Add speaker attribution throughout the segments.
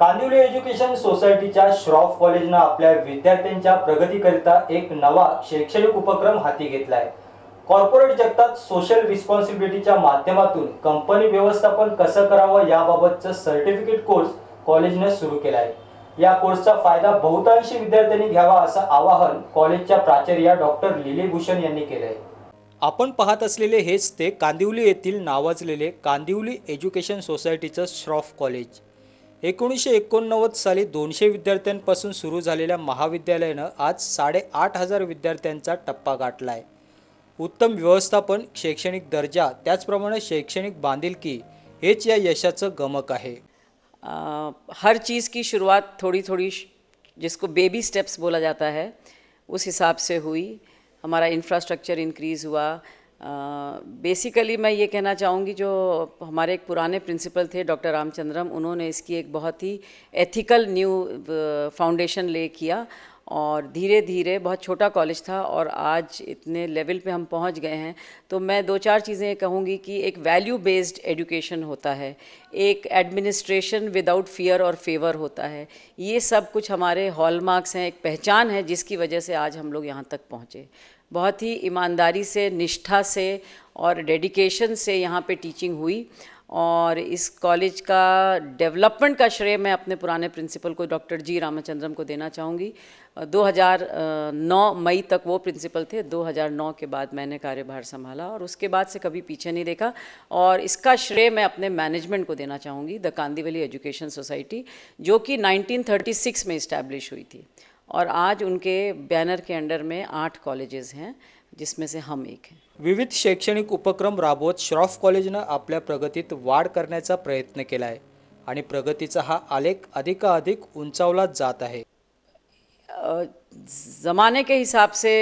Speaker 1: Kandivali education सोसायटीच्या श्रॉफ कॉलेजनं आपल्या विद्यार्थ्यांच्या प्रगतीकरिता एक नवा शैक्षणिक उपक्रम हाती घेतलाय। कॉर्पोरेट जगतात सोशल रिस्पॉन्सिबिलिटीच्या माध्यमातून कंपनी व्यवस्थापन कसं करावं याबाबतचं सर्टिफिकेट कोर्स कॉलेजने सुरू केलाय। या कोर्सचा फायदा बहुतांशी विद्यार्थ्यांनी घ्यावा असं आवाहन कॉलेजच्या प्राचार्या डॉक्टर लिली भूषण यांनी केलंय। आपण पाहत असलेले हेच ते कांदिवली येथील नावाजलेले कांदिवली एज्युकेशन सोसायटीचं श्रॉफ कॉलेज। 1989 साली 200 विद्यार्थ्यांपासून सुरू झालेल्या महाविद्यालयानं आज 8,500 विद्यार्थ्यांचा टप्पा गाठलाय। उत्तम व्यवस्थापन, शैक्षणिक दर्जा, त्याचप्रमाणे शैक्षणिक बांधिलकी हेच या यशाचं गमक आहे।
Speaker 2: हर चीज़ की शुरुआत थोड़ी थोड़ी, जिसको बेबी स्टेप्स बोला जाता है, उस हिसाब से हुई। हमारा इंफ्रास्ट्रक्चर इंक्रीज़ हुआ। बेसिकली मैं ये कहना चाहूँगी, जो हमारे एक पुराने प्रिंसिपल थे डॉक्टर रामचंद्रम, उन्होंने इसकी एक बहुत ही एथिकल न्यू फाउंडेशन ले किया और धीरे धीरे, बहुत छोटा कॉलेज था और आज इतने लेवल पे हम पहुंच गए हैं। तो मैं दो चार चीज़ें कहूँगी कि एक वैल्यू बेस्ड एजुकेशन होता है, एक एडमिनिस्ट्रेशन विदाउट फियर और फेवर होता है। ये सब कुछ हमारे हॉलमार्क्स हैं, एक पहचान है जिसकी वजह से आज हम लोग यहाँ तक पहुँचे। बहुत ही ईमानदारी से, निष्ठा से और डेडिकेशन से यहाँ पे टीचिंग हुई और इस कॉलेज का डेवलपमेंट का श्रेय मैं अपने पुराने प्रिंसिपल को, डॉक्टर जी रामचंद्रम को देना चाहूँगी। 2009 मई तक वो प्रिंसिपल थे। 2009 के बाद मैंने कार्यभार संभाला और उसके बाद से कभी पीछे नहीं देखा। और इसका श्रेय मैं अपने मैनेजमेंट को देना चाहूँगी, द कांदिवली एजुकेशन सोसाइटी, जो कि 1936 में इस्टेब्लिश हुई थी और आज उनके बैनर के अंडर में 8 कॉलेजेस हैं, जिसमें से हम एक हैं।
Speaker 1: विविध शैक्षणिक उपक्रम राबवत श्रॉफ कॉलेजनं आपल्या प्रगतीत वाढ करण्याचा प्रयत्न केला आहे आणि प्रगतीचा हा आलेख अधिकाधिक उंचावला जात आहे।
Speaker 2: ज़माने के हिसाब से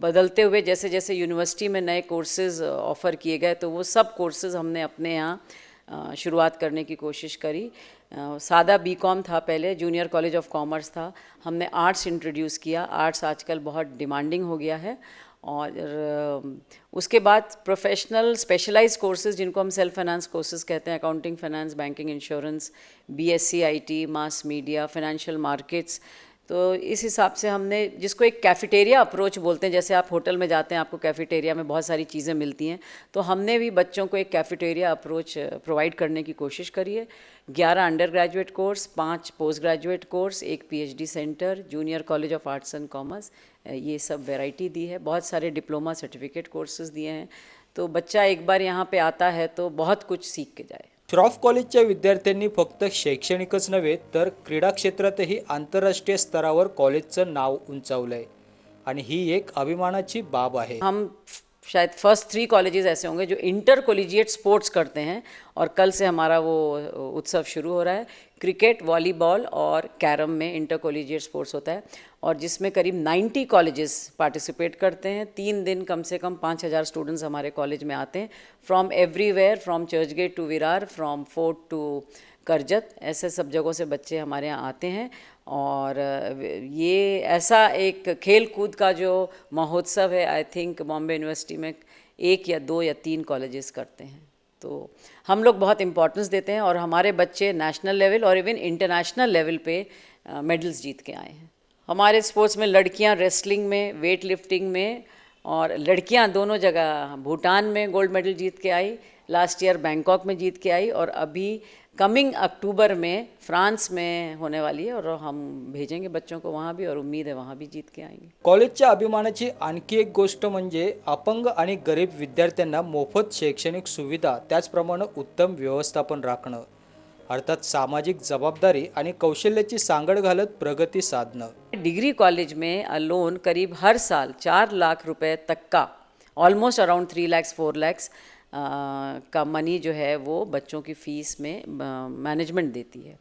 Speaker 2: बदलते हुए, जैसे जैसे यूनिवर्सिटी में नए कोर्सेज़ ऑफ़र किए गए, तो वो सब कोर्सेज़ हमने अपने यहाँ शुरुआत करने की कोशिश करी। सादा बीकॉम था पहले, जूनियर कॉलेज ऑफ कॉमर्स था, हमने आर्ट्स इंट्रोड्यूस किया। आर्ट्स आजकल बहुत डिमांडिंग हो गया है। और उसके बाद प्रोफेशनल स्पेशलाइज्ड कोर्सेज़, जिनको हम सेल्फ फाइनेंस कोर्सेज़ कहते हैं, accounting, finance, banking, insurance, BSc IT, mass media, financial markets. तो इस हिसाब से हमने, जिसको एक कैफ़ेटेरिया अप्रोच बोलते हैं, जैसे आप होटल में जाते हैं, आपको कैफ़ेटेरिया में बहुत सारी चीज़ें मिलती हैं, तो हमने भी बच्चों को एक कैफ़ेटेरिया अप्रोच प्रोवाइड करने की कोशिश करी है। 11 under graduate course, 5 post graduate course, 1 PhD centre, junior college of arts and commerce, ये सब वैरायटी दी है। बहुत सारे डिप्लोमा सर्टिफिकेट कोर्सेज़ दिए हैं। तो बच्चा एक बार यहाँ पे आता है तो बहुत कुछ सीख के जाए।
Speaker 1: श्रॉफ कॉलेजच्या विद्यार्थ्यांनी फक्त शैक्षणिकच नव्हे तर क्रीडा क्षेत्रातही आंतरराष्ट्रीय स्तरावर कॉलेजचं नाव उंचावलंय आणि ही एक अभिमानाची बाब आहे।
Speaker 2: हम शायद फर्स्ट 3 कॉलेजेस ऐसे होंगे जो इंटर कॉलेजिएट स्पोर्ट्स करते हैं और कल से हमारा वो उत्सव शुरू हो रहा है। क्रिकेट, वॉलीबॉल और कैरम में इंटर कॉलेजिएट स्पोर्ट्स होता है और जिसमें करीब 90 कॉलेजेस पार्टिसिपेट करते हैं। 3 दिन कम से कम 5,000 स्टूडेंट्स हमारे कॉलेज में आते हैं, from everywhere, from Churchgate to Virar, from Fort to Karjat, ऐसे सब जगहों से बच्चे हमारे यहाँ आते हैं। और ये ऐसा एक खेल कूद का जो महोत्सव है, आई थिंक बॉम्बे यूनिवर्सिटी में 1 या 2 या 3 कॉलेजेस करते हैं। तो हम लोग बहुत इम्पोर्टेंस देते हैं और हमारे बच्चे नेशनल लेवल और इवन इंटरनेशनल लेवल पे मेडल्स जीत के आए हैं। हमारे स्पोर्ट्स में लड़कियां रेसलिंग में, वेट लिफ्टिंग में, और लड़कियां दोनों जगह, भूटान में गोल्ड मेडल जीत के आई, लास्ट ईयर बैंकॉक में जीत के आई और अभी कमिंग अक्टूबर में फ्रांस में होने वाली है और हम भेजेंगे बच्चों को वहाँ भी और उम्मीद है वहाँ भी जीत के आएंगे।
Speaker 1: कॉलेजच्या अभिमानाची आणखी एक गोष्ट म्हणजे अपंग आणि गरीब विद्यार्थ्यांना मोफत शैक्षणिक सुविधा, त्याचप्रमाणे उत्तम व्यवस्थापन राखणं, अर्थात सामाजिक जबाबदारी आणि कौशल्याची सांगड घालत प्रगती साधणं।
Speaker 2: डिग्री कॉलेज में अलोन करीब हर साल 4 लाख रुपए तक का, ऑलमोस्ट अराउंड 3 lakhs 4 lakhs का मनी जो है वो बच्चों की फ़ीस में मैनेजमेंट देती है।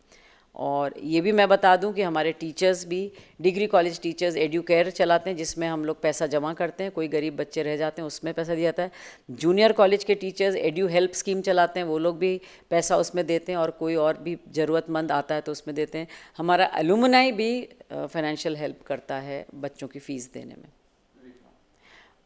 Speaker 2: और ये भी मैं बता दूं कि हमारे टीचर्स भी, degree college teachers edu care चलाते हैं, जिसमें हम लोग पैसा जमा करते हैं, कोई गरीब बच्चे रह जाते हैं उसमें पैसा दिया जाता है। जूनियर कॉलेज के टीचर्स एड्यू हेल्प स्कीम चलाते हैं, वो लोग भी पैसा उसमें देते हैं और कोई और भी ज़रूरतमंद आता है तो उसमें देते हैं। हमारा एलुमनाई भी फाइनेंशियल हेल्प करता है बच्चों की फ़ीस देने में।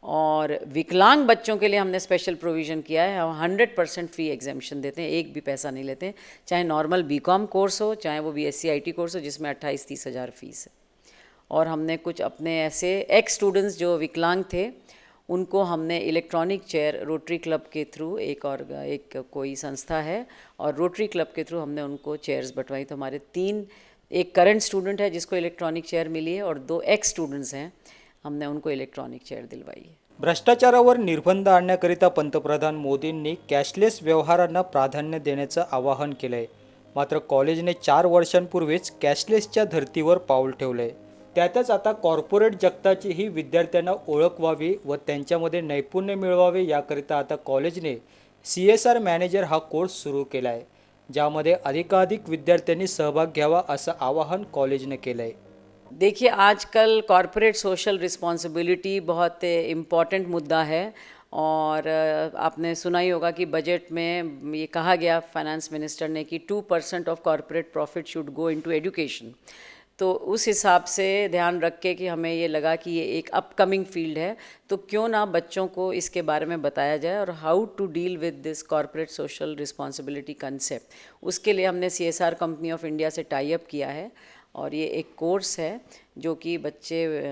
Speaker 2: और विकलांग बच्चों के लिए हमने स्पेशल प्रोविज़न किया है। हम 100% फ़ी एग्जेम्पशन देते हैं, एक भी पैसा नहीं लेते हैं, चाहे नॉर्मल बीकॉम कोर्स हो, चाहे वो BSc IT कोर्स हो जिसमें 28-30 हज़ार फ़ीस है। और हमने कुछ अपने ऐसे एक्स स्टूडेंट्स जो विकलांग थे उनको हमने इलेक्ट्रॉनिक चेयर रोटरी क्लब के थ्रू, एक कोई संस्था है और रोटरी क्लब के थ्रू हमने उनको चेयर्स बंटवाई। तो हमारे एक करंट स्टूडेंट है जिसको इलेक्ट्रॉनिक चेयर मिली है और 2 एक्स स्टूडेंट्स हैं, हमने उनको इलेक्ट्रॉनिक चेयर दिलवाई है।
Speaker 1: भ्रष्टाचारावर निर्बंध आणण्याकरिता पंतप्रधान मोदींनी कॅशलेस व्यवहारांना प्राधान्य देण्याचं आवाहन केलंय। मात्र कॉलेजने 4 वर्षांपूर्वीच कॅशलेसच्या धर्तीवर पाऊल ठेवलंय। त्यातच आता कॉर्पोरेट जगताचीही विद्यार्थ्यांना ओळख व्हावी व त्यांच्यामध्ये नैपुण्य मिळवावे याकरिता आता कॉलेजने CSR मॅनेजर हा कोर्स सुरू केला आहे, ज्यामध्ये अधिकाधिक विद्यार्थ्यांनी सहभाग घ्यावा असं आवाहन कॉलेजने केलं आहे।
Speaker 2: देखिए, आजकल कॉरपोरेट सोशल रिस्पॉन्सिबिलिटी बहुत इम्पॉर्टेंट मुद्दा है और आपने सुना ही होगा कि बजट में ये कहा गया फाइनेंस मिनिस्टर ने कि 2% of corporate profit should go into education. तो उस हिसाब से ध्यान रख के कि हमें ये लगा कि ये एक अपकमिंग फील्ड है, तो क्यों ना बच्चों को इसके बारे में बताया जाए और how to deal with this corporate social responsibility concept. उसके लिए हमने CSR कंपनी ऑफ इंडिया से टाई अप किया है और ये एक कोर्स है जो कि बच्चे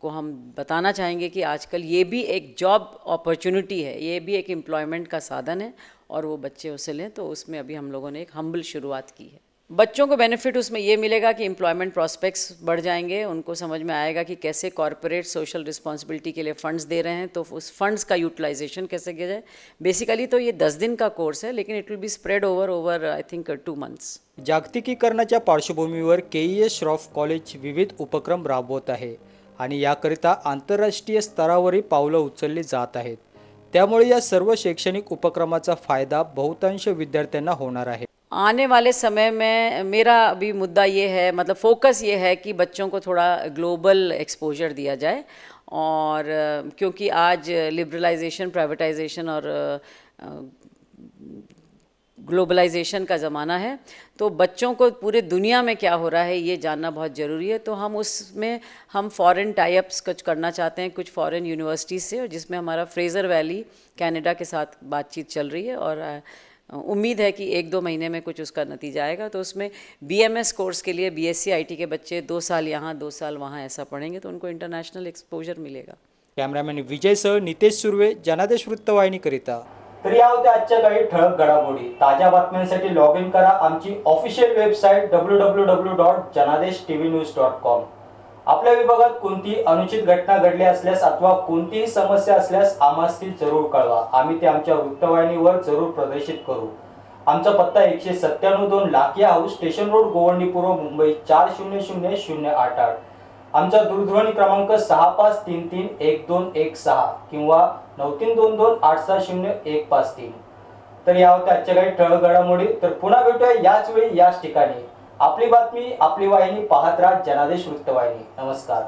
Speaker 2: को हम बताना चाहेंगे कि आजकल ये भी एक जॉब अपॉर्चुनिटी है, ये भी एक एम्प्लॉयमेंट का साधन है और वो बच्चे उसे लें। तो उसमें अभी हम लोगों ने एक हम्बल शुरुआत की है। बच्चों को बेनिफिट उसमें ये मिलेगा कि एम्प्लॉयमेंट प्रॉस्पेक्ट्स बढ़ जाएंगे, उनको समझ में आएगा कि कैसे कॉरपोरेट सोशल रिस्पॉन्सिबिलिटी के लिए फ़ंड्स दे रहे हैं, तो उस फंड्स का यूटिलाइजेशन कैसे किया जाए। बेसिकली तो ये 10 दिन का कोर्स है, लेकिन it will be spread over I think 2 months.
Speaker 1: जागतिकीकरणाच्या पार्श्वभूमीवर KES श्रॉफ कॉलेज विविध उपक्रम राबवत आहे आणि याकरिता आंतरराष्ट्रीय स्तरावरही पावलं उचलली जात आहेत। त्यामुळे या सर्व शैक्षणिक उपक्रमाचा फायदा बहुतांश विद्यार्थ्यांना होणार आहे।
Speaker 2: आने वाले समय में मेरा अभी मुद्दा ये है, मतलब फोकस ये है कि बच्चों को थोड़ा ग्लोबल एक्सपोजर दिया जाए और क्योंकि आज लिबरलाइजेशन, प्राइवेटाइजेशन और ग्लोबलाइजेशन का ज़माना है, तो बच्चों को पूरे दुनिया में क्या हो रहा है ये जानना बहुत ज़रूरी है। तो हम फॉरेन टाई अप्स कुछ करना चाहते हैं कुछ फॉरेन यूनिवर्सिटीज़ से, और जिसमें हमारा फ्रेज़र वैली कनाडा के साथ बातचीत चल रही है और उम्मीद है कि 1-2 महीने में कुछ उसका नतीजा आएगा। तो उसमें BMS कोर्स के लिए BSc IT के बच्चे 2 साल यहाँ 2 साल वहाँ ऐसा पढ़ेंगे तो उनको इंटरनेशनल एक्सपोजर मिलेगा।
Speaker 1: कॅमेरामॅन विजयसह नितेश सुर्वे, जनादेश वृत्तवाहिनीकरिता। तर या होत्या आजच्या काही ठळक घडामोडी। ताज्या बातम्यांसाठी लॉग इन करा आमची ऑफिशियल वेबसाईट www.janadeshtvnews.com। आपल्या विभागात कोणती अनुचित घटना घडली असल्यास अथवा कोणतीही समस्या असल्यास आम्हास ती जरूर कळवा, आम्ही ते आमच्या वृत्तवाहिनीवर जरूर प्रदर्शित करू। आमचा पत्ता 197-2 लाकिया हाऊस, स्टेशन रोड, गोवंडी पूर्व, मुंबई 400088। आमचा दूरध्वनी क्रमांक 65331216 किंवा 9322860153। तर या होत्या आजच्या काही ठळक घडामोडी। तर पुन्हा भेटूया याच वेळी याच ठिकाणी। आपली बातमी आपली वाहिनी, पाहत राहा जनादेश वृत्तवाहिनी। नमस्कार।